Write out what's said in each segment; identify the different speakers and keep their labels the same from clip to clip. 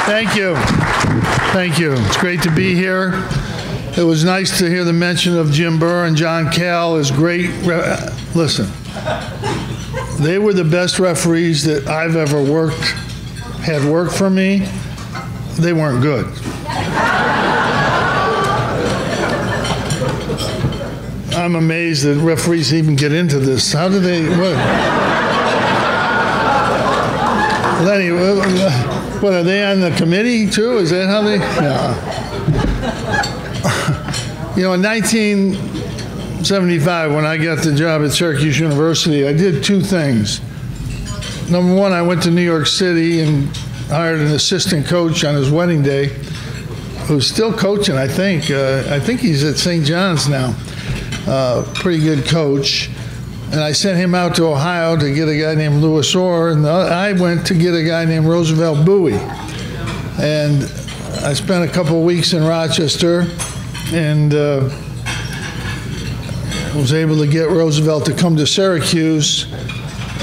Speaker 1: Thank you. Thank you. It's great to be here. It was nice to hear the mention of Jim Burr and John Cal as great. Listen, they were the best referees that I've ever had worked for me. They weren't good. I'm amazed that referees even get into this. How do they? Lenny, what are they on the committee too? Is that how they? Yeah. You know, in 1975, when I got the job at Syracuse University, I did two things. Number one, I went to New York City and hired an assistant coach on his wedding day, who's still coaching, I think. I think he's at St. John's now. Pretty good coach. And I sent him out to Ohio to get a guy named Louis Orr, and I went to get a guy named Roosevelt Bouie. And I spent a couple of weeks in Rochester, and was able to get Roosevelt to come to Syracuse,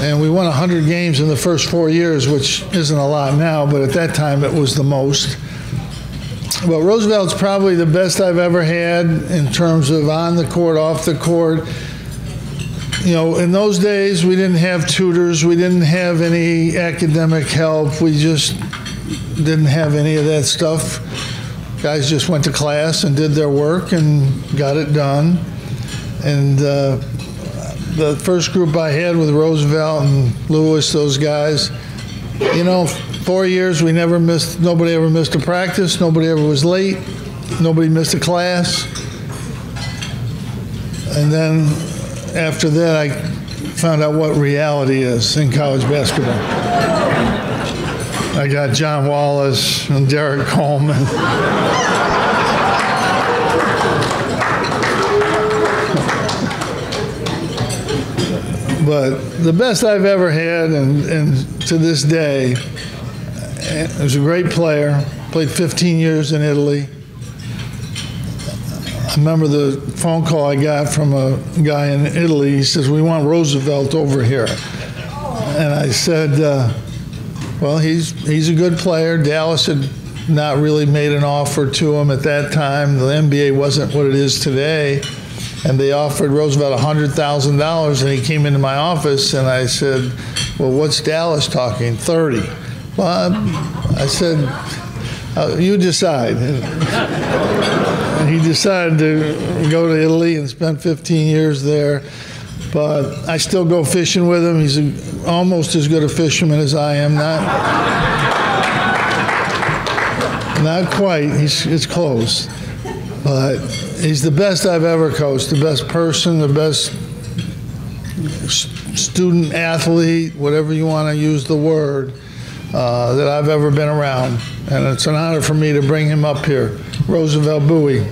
Speaker 1: and we won 100 games in the first 4 years, which isn't a lot now, but at that time it was the most. But Roosevelt's probably the best I've ever had in terms of on the court, off the court. You know, in those days, we didn't have tutors. We didn't have any academic help. We just didn't have any of that stuff. Guys just went to class and did their work and got it done. And the first group I had with Roosevelt and Louis, those guys, you know, 4 years we never missed, nobody ever missed a practice, nobody ever was late, nobody missed a class. And then after that, I found out what reality is in college basketball. I got John Wallace and Derek Coleman. But the best I've ever had, and to this day, he was a great player, played 15 years in Italy. I remember the phone call I got from a guy in Italy. He says, "We want Roosevelt over here." And I said, well, he's a good player. Dallas had not really made an offer to him at that time. The NBA wasn't what it is today. And they offered Roosevelt $100,000, and he came into my office, and I said, "Well, what's Dallas talking? 30." Well, I said, "You decide." And he decided to go to Italy and spend 15 years there. But I still go fishing with him. He's almost as good a fisherman as I am. Not quite. It's close. But he's the best I've ever coached, the best person, the best student athlete, whatever you want to use the word, that I've ever been around. And it's an honor for me to bring him up here. Roosevelt Bouie.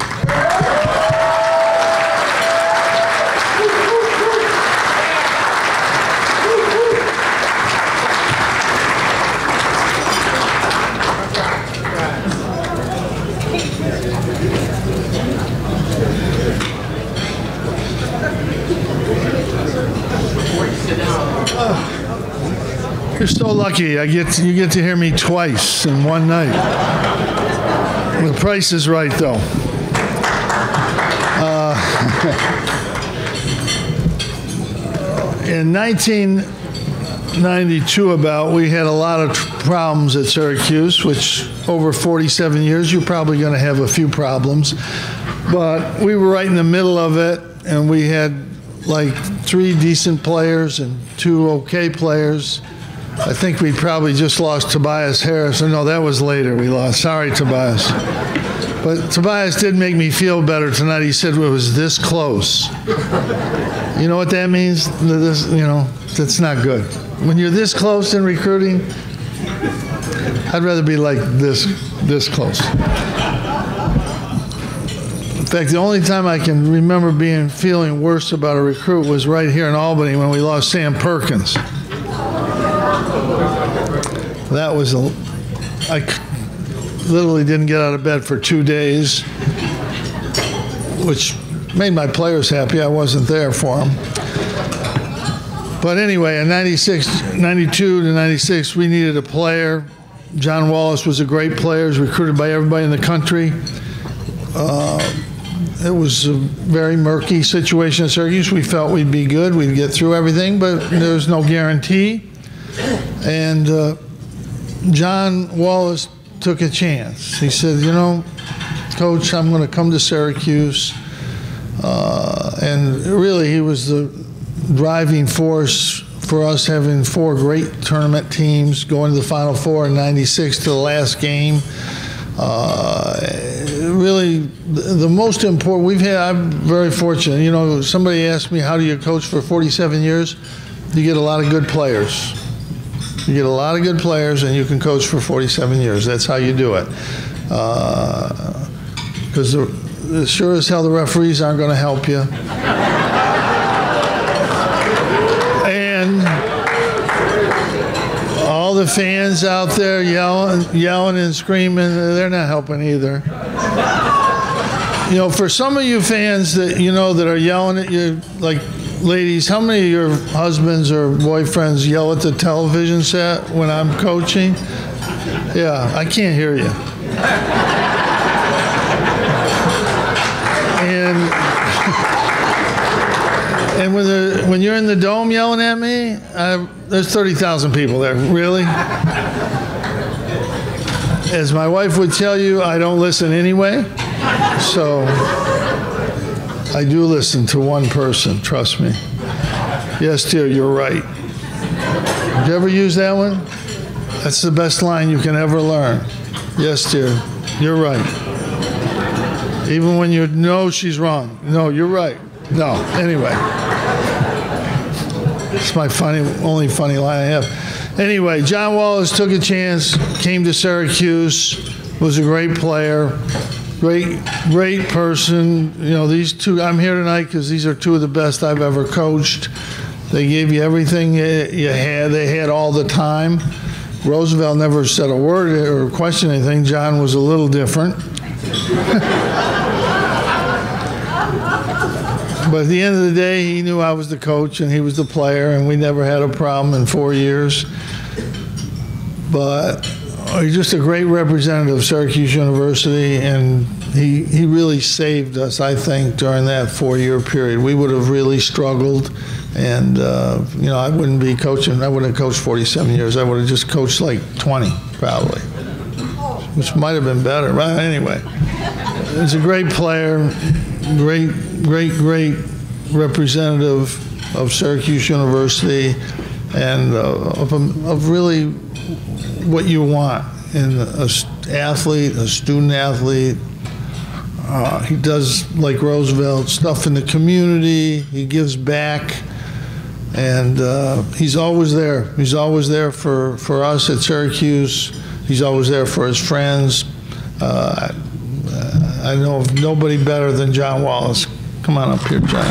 Speaker 1: You're so lucky. You get to hear me twice in one night. The price is right, though. In 1992, we had a lot of problems at Syracuse, which over 47 years, you're probably going to have a few problems. But we were right in the middle of it, and we had like 3 decent players and 2 okay players. I think we probably just lost Tobias Harris. No, that was later we lost. Sorry, Tobias. But Tobias did make me feel better tonight. He said it was this close. You know what that means? This, you know, that's not good. When you're this close in recruiting, I'd rather be like this close. In fact, the only time I can remember feeling worse about a recruit was right here in Albany when we lost Sam Perkins. That was I literally didn't get out of bed for 2 days, which made my players happy. I wasn't there for them. But anyway, in 92 to 96, we needed a player. John Wallace was a great player. He was recruited by everybody in the country. It was a very murky situation at Syracuse. We felt we'd be good. We'd get through everything, but there was no guarantee. And John Wallace took a chance. He said, you know, Coach, I'm going to come to Syracuse. And really, he was the driving force for us having 4 great tournament teams, going to the Final Four in '96 to the last game. Really, the most important, I'm very fortunate. You know, somebody asked me, how do you coach for 47 years? You get a lot of good players. You get a lot of good players, and you can coach for 47 years. That's how you do it. Because sure as hell the referees aren't going to help you. And all the fans out there yelling and screaming, they're not helping either. You know, for some of you fans that that are yelling at you, like ladies, how many of your husbands or boyfriends yell at the television set when I'm coaching? Yeah, I can't hear you. And when you're in the dome yelling at me, there's 30,000 people there. Really? As my wife would tell you, I don't listen anyway. So I do listen to one person, trust me. Yes, dear, you're right. Did you ever use that one? That's the best line you can ever learn. Yes, dear, you're right. Even when you know she's wrong. No, you're right. No, anyway. It's my only funny line I have. Anyway, John Wallace took a chance, came to Syracuse, was a great player, great person. You know, these two, I'm here tonight because these are 2 of the best I've ever coached. They gave you everything you had. They had all the time. Roosevelt never said a word or questioned anything. John was a little different. But at the end of the day, he knew I was the coach and he was the player, and we never had a problem in 4 years. But he's just a great representative of Syracuse University, and he really saved us, I think, during that 4-year period. We would have really struggled, and I wouldn't be coaching. I wouldn't have coached 47 years. I would have just coached like 20, probably, which might have been better. But anyway, he's a great player, great representative of Syracuse University, and of really what you want in a student athlete. He does, like Roosevelt, stuff in the community. He gives back, and he's always there. He's always there for us at Syracuse. He's always there for his friends. I know of nobody better than John Wallace. Come on up here, John.